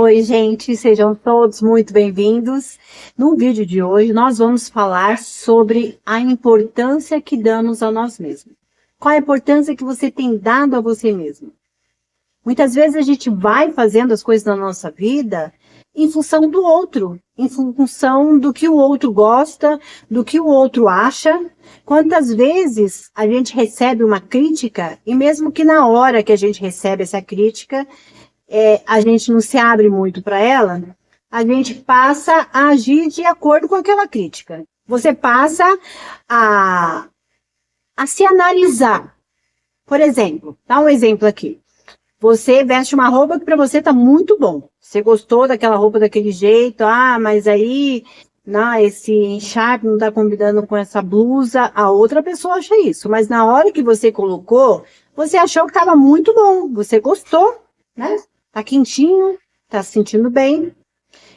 Oi, gente, sejam todos muito bem-vindos. No vídeo de hoje, nós vamos falar sobre a importância que damos a nós mesmos. Qual a importância que você tem dado a você mesmo? Muitas vezes a gente vai fazendo as coisas na nossa vida em função do outro, em função do que o outro gosta, do que o outro acha. Quantas vezes a gente recebe uma crítica e mesmo que na hora que a gente recebe essa crítica, a gente não se abre muito para ela, a gente passa a agir de acordo com aquela crítica. Você passa a se analisar. Por exemplo, dá um exemplo aqui. Você veste uma roupa que para você tá muito bom. Você gostou daquela roupa daquele jeito, mas aí não, esse encharpe não tá combinando com essa blusa. A outra pessoa acha isso, mas na hora que você colocou, você achou que estava muito bom, você gostou, né? Tá quentinho, tá se sentindo bem.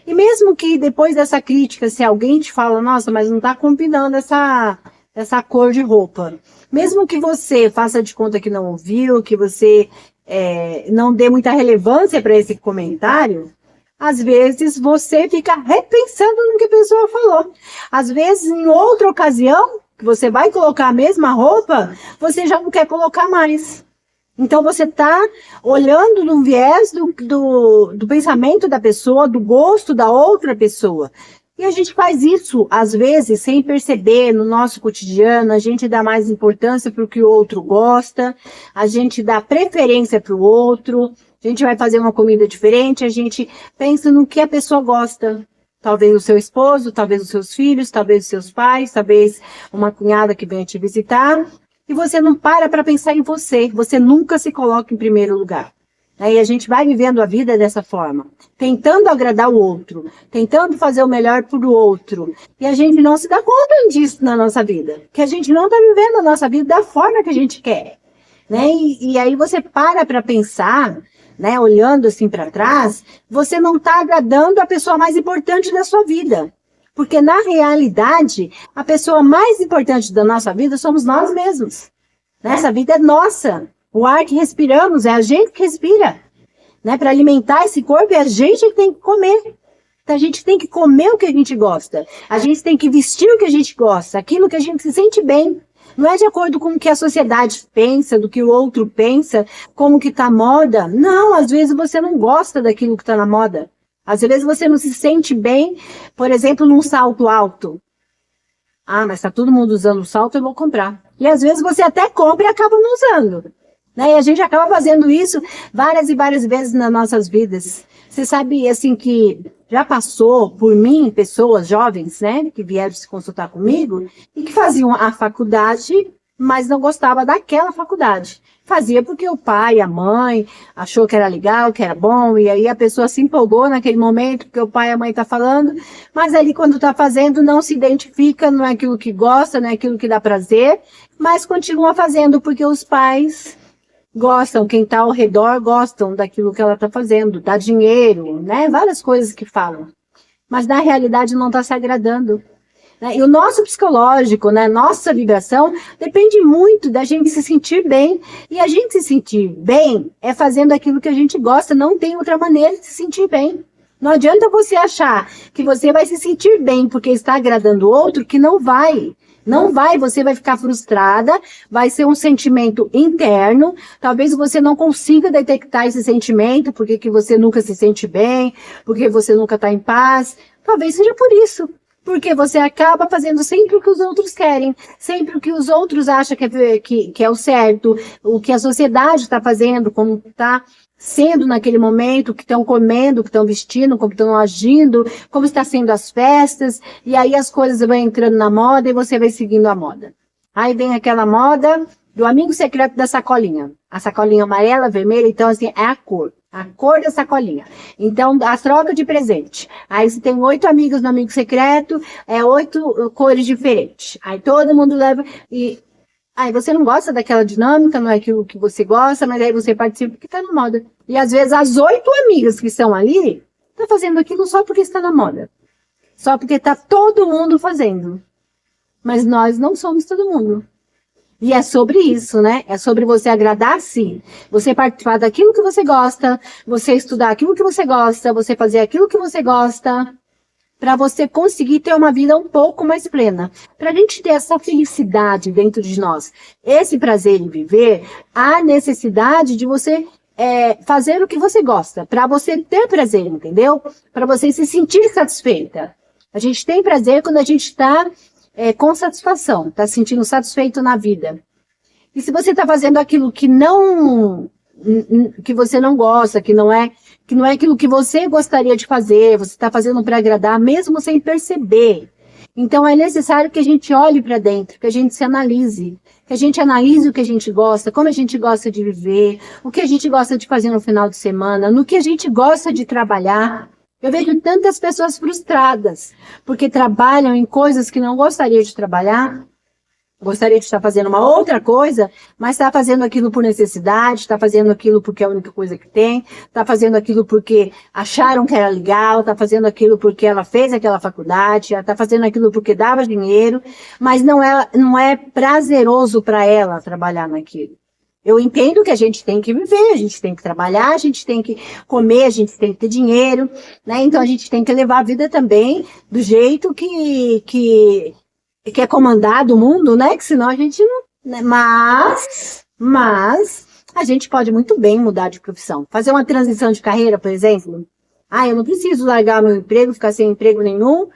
E mesmo que depois dessa crítica, se alguém te fala, nossa, mas não tá combinando essa cor de roupa. Mesmo que você faça de conta que não ouviu, que você não dê muita relevância para esse comentário, às vezes você fica repensando no que a pessoa falou. Às vezes, em outra ocasião, que você vai colocar a mesma roupa, você já não quer colocar mais. Então, você está olhando no viés do pensamento da pessoa, do gosto da outra pessoa. E a gente faz isso, às vezes, sem perceber no nosso cotidiano. A gente dá mais importância para o que o outro gosta, a gente dá preferência para o outro, a gente vai fazer uma comida diferente, a gente pensa no que a pessoa gosta. Talvez o seu esposo, talvez os seus filhos, talvez os seus pais, talvez uma cunhada que venha te visitar. E você não para pensar em você, você nunca se coloca em primeiro lugar. Aí a gente vai vivendo a vida dessa forma, tentando agradar o outro, tentando fazer o melhor para o outro. E a gente não se dá conta disso na nossa vida, que a gente não está vivendo a nossa vida da forma que a gente quer. Né? E aí você para pensar, né, olhando assim para trás, você não está agradando a pessoa mais importante da sua vida. Porque, na realidade, a pessoa mais importante da nossa vida somos nós mesmos. Essa vida é nossa. O ar que respiramos é a gente que respira. Né? Para alimentar esse corpo, é a gente que tem que comer. Então, a gente tem que comer o que a gente gosta. A gente tem que vestir o que a gente gosta. Aquilo que a gente se sente bem. Não é de acordo com o que a sociedade pensa, do que o outro pensa, como que está a moda. Não, às vezes você não gosta daquilo que está na moda. Às vezes você não se sente bem, por exemplo, num salto alto. Mas está todo mundo usando o salto, eu vou comprar. E às vezes você até compra e acaba não usando. Né? E a gente acaba fazendo isso várias e várias vezes nas nossas vidas. Você sabe, assim, que já passou por mim pessoas jovens, né, que vieram se consultar comigo e que faziam a faculdade, mas não gostava daquela faculdade. Fazia porque o pai, a mãe, achou que era legal, que era bom, e aí a pessoa se empolgou naquele momento, porque o pai e a mãe estão falando, mas ali quando está fazendo não se identifica, não é aquilo que gosta, não é aquilo que dá prazer, mas continua fazendo porque os pais gostam, quem está ao redor gostam daquilo que ela está fazendo, dá dinheiro, né? Várias coisas que falam. Mas na realidade não está se agradando. E o nosso psicológico, né, nossa vibração, depende muito da gente se sentir bem. E a gente se sentir bem é fazendo aquilo que a gente gosta, não tem outra maneira de se sentir bem. Não adianta você achar que você vai se sentir bem porque está agradando o outro, que não vai. Não vai, você vai ficar frustrada, vai ser um sentimento interno, talvez você não consiga detectar esse sentimento, porque que você nunca se sente bem, porque você nunca está em paz, talvez seja por isso. Porque você acaba fazendo sempre o que os outros querem, sempre o que os outros acham que é o certo, o que a sociedade está fazendo, como está sendo naquele momento, o que estão comendo, o que estão vestindo, como estão agindo, como está sendo as festas, e aí as coisas vão entrando na moda e você vai seguindo a moda. Aí vem aquela moda do amigo secreto da sacolinha. A sacolinha amarela, vermelha, então assim, é a cor da sacolinha. Então, a troca de presente. Aí você tem 8 amigos no amigo secreto, 8 cores diferentes. Aí todo mundo leva e... Aí você não gosta daquela dinâmica, não é aquilo que você gosta, mas aí você participa porque está na moda. E às vezes as 8 amigas que estão ali, estão fazendo aquilo só porque está na moda. Só porque está todo mundo fazendo. Mas nós não somos todo mundo. E é sobre isso, né? É sobre você agradar a si. Você participar daquilo que você gosta, você estudar aquilo que você gosta, você fazer aquilo que você gosta, para você conseguir ter uma vida um pouco mais plena. Para a gente ter essa felicidade dentro de nós, esse prazer em viver, há necessidade de você fazer o que você gosta, para você ter prazer, entendeu? Para você se sentir satisfeita. A gente tem prazer quando a gente está com satisfação, está se sentindo satisfeito na vida. E se você está fazendo aquilo que você não gosta, que não é aquilo que você gostaria de fazer, você está fazendo para agradar, mesmo sem perceber. Então é necessário que a gente olhe para dentro, que a gente se analise, que a gente analise o que a gente gosta, como a gente gosta de viver, o que a gente gosta de fazer no final de semana, no que a gente gosta de trabalhar. Eu vejo tantas pessoas frustradas, porque trabalham em coisas que não gostariam de trabalhar, gostaria de estar fazendo uma outra coisa, mas está fazendo aquilo por necessidade, está fazendo aquilo porque é a única coisa que tem, está fazendo aquilo porque acharam que era legal, está fazendo aquilo porque ela fez aquela faculdade, está fazendo aquilo porque dava dinheiro, mas não é prazeroso para ela trabalhar naquilo. Eu entendo que a gente tem que viver, a gente tem que trabalhar, a gente tem que comer, a gente tem que ter dinheiro, né? Então a gente tem que levar a vida também do jeito que é comandado o mundo, né? Que senão a gente não... Né? Mas a gente pode muito bem mudar de profissão. Fazer uma transição de carreira, por exemplo. Eu não preciso largar meu emprego, ficar sem emprego nenhum,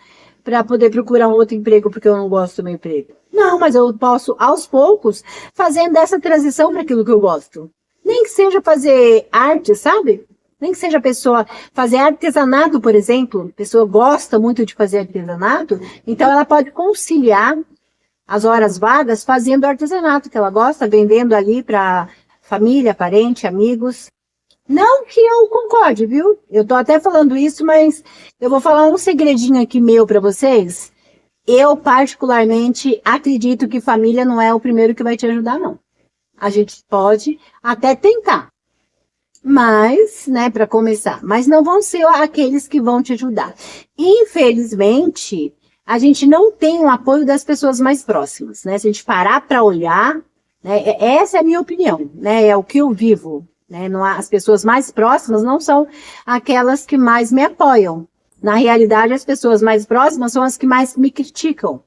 para poder procurar um outro emprego porque eu não gosto do meu emprego. Não, mas eu posso, aos poucos, fazendo essa transição para aquilo que eu gosto. Nem que seja fazer arte, sabe? Nem que seja a pessoa fazer artesanato, por exemplo. A pessoa gosta muito de fazer artesanato, então ela pode conciliar as horas vagas fazendo artesanato que ela gosta, vendendo ali para família, parente, amigos. Não que eu concorde, viu? Eu tô até falando isso, mas eu vou falar um segredinho aqui meu para vocês. Eu, particularmente, acredito que família não é o primeiro que vai te ajudar, não. A gente pode até tentar. Mas, né, para começar, mas não vão ser aqueles que vão te ajudar. Infelizmente, a gente não tem o apoio das pessoas mais próximas, né? Se a gente parar para olhar, né, essa é a minha opinião, né? É o que eu vivo, né? As pessoas mais próximas não são aquelas que mais me apoiam. Na realidade, as pessoas mais próximas são as que mais me criticam.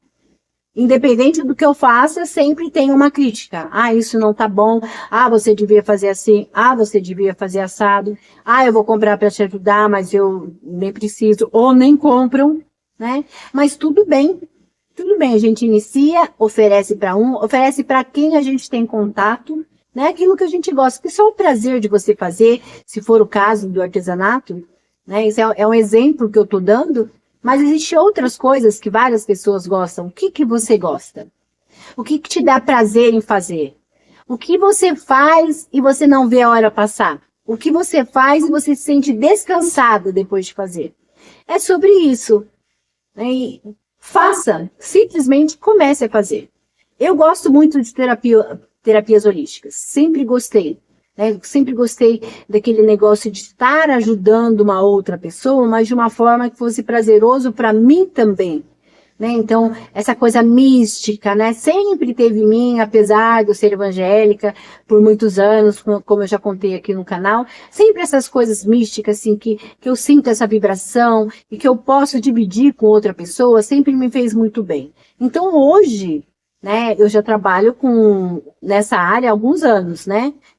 Independente do que eu faça, sempre tem uma crítica. Isso não tá bom. Você devia fazer assim. Você devia fazer assado. Eu vou comprar para te ajudar, mas eu nem preciso. Ou nem compram, né? Mas tudo bem. Tudo bem, a gente inicia, oferece para oferece para quem a gente tem contato, né? Aquilo que a gente gosta. Que só o prazer de você fazer, se for o caso do artesanato, né? Isso é um exemplo que eu tô dando. Mas existem outras coisas que várias pessoas gostam. O que você gosta? O que te dá prazer em fazer? O que você faz e você não vê a hora passar? O que você faz e você se sente descansado depois de fazer? É sobre isso. E faça. Simplesmente comece a fazer. Eu gosto muito de terapias holísticas. Sempre gostei. Sempre gostei daquele negócio de estar ajudando uma outra pessoa, mas de uma forma que fosse prazeroso para mim também. Então, essa coisa mística, sempre teve em mim, apesar de eu ser evangélica por muitos anos, como eu já contei aqui no canal, sempre essas coisas místicas, assim, que eu sinto essa vibração e que eu posso dividir com outra pessoa, sempre me fez muito bem. Então, hoje, eu já trabalho nessa área há alguns anos,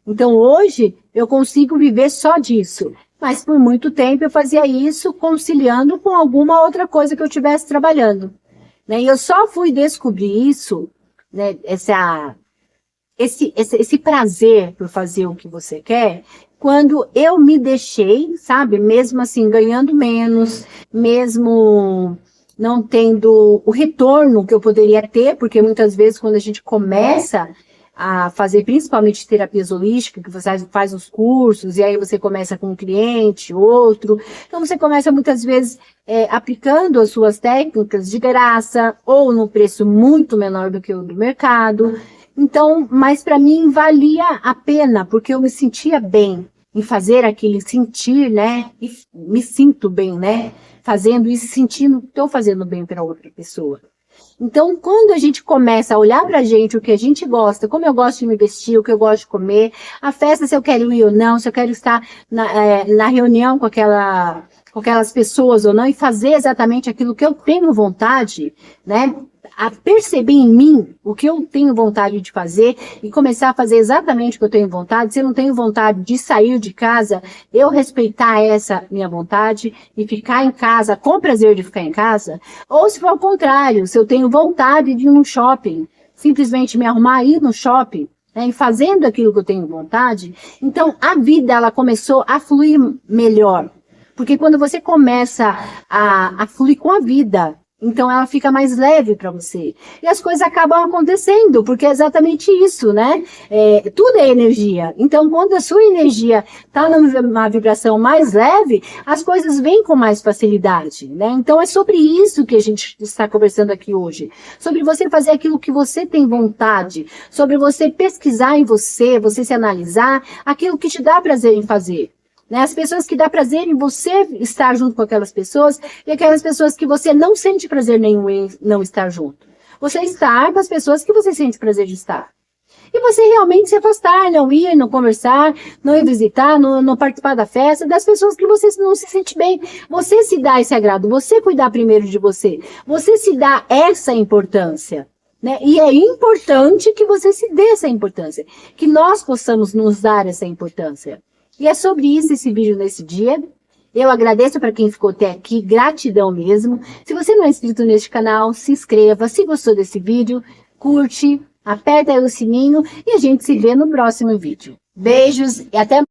Então, hoje, eu consigo viver só disso. Mas, por muito tempo, eu fazia isso conciliando com alguma outra coisa que eu estivesse trabalhando. E eu só fui descobrir isso, esse prazer por fazer o que você quer, quando eu me deixei, sabe? Mesmo assim, ganhando menos, mesmo não tendo o retorno que eu poderia ter, porque muitas vezes quando a gente começa a fazer principalmente terapias holísticas, que você faz os cursos, e aí você começa com um cliente, outro, então você começa muitas vezes aplicando as suas técnicas de graça, ou num preço muito menor do que o do mercado. Então, mas para mim valia a pena, porque eu me sentia bem em fazer aquilo, sentir, e me sinto bem, fazendo isso, sentindo que estou fazendo bem para outra pessoa. Então, quando a gente começa a olhar pra gente, o que a gente gosta, como eu gosto de me vestir, o que eu gosto de comer, a festa, se eu quero ir ou não, se eu quero estar na reunião com aquelas pessoas ou não, e fazer exatamente aquilo que eu tenho vontade, né? A perceber em mim o que eu tenho vontade de fazer e começar a fazer exatamente o que eu tenho vontade. Se eu não tenho vontade de sair de casa, eu respeitar essa minha vontade e ficar em casa com prazer de ficar em casa. Ou se for ao contrário, se eu tenho vontade de ir no shopping, simplesmente me arrumar e ir no shopping, né, e fazendo aquilo que eu tenho vontade, então a vida ela começou a fluir melhor. Porque quando você começa a fluir com a vida, então ela fica mais leve para você. E as coisas acabam acontecendo, porque é exatamente isso, né? Tudo é energia. Então, quando a sua energia está numa vibração mais leve, as coisas vêm com mais facilidade, né? Então, é sobre isso que a gente está conversando aqui hoje. Sobre você fazer aquilo que você tem vontade. Sobre você pesquisar em você, você se analisar, aquilo que te dá prazer em fazer. Né? As pessoas que dá prazer em você estar junto com aquelas pessoas e aquelas pessoas que você não sente prazer nenhum em não estar junto. Você estar com as pessoas que você sente prazer de estar. E você realmente se afastar, não ir, não conversar, não ir visitar, não participar da festa, das pessoas que você não se sente bem. Você se dá esse agrado, você cuidar primeiro de você. Você se dá essa importância. Né? E é importante que você se dê essa importância. Que nós possamos nos dar essa importância. E é sobre isso esse vídeo nesse dia. Eu agradeço para quem ficou até aqui, gratidão mesmo. Se você não é inscrito neste canal, se inscreva. Se gostou desse vídeo, curte, aperta aí o sininho e a gente se vê no próximo vídeo. Beijos e até mais.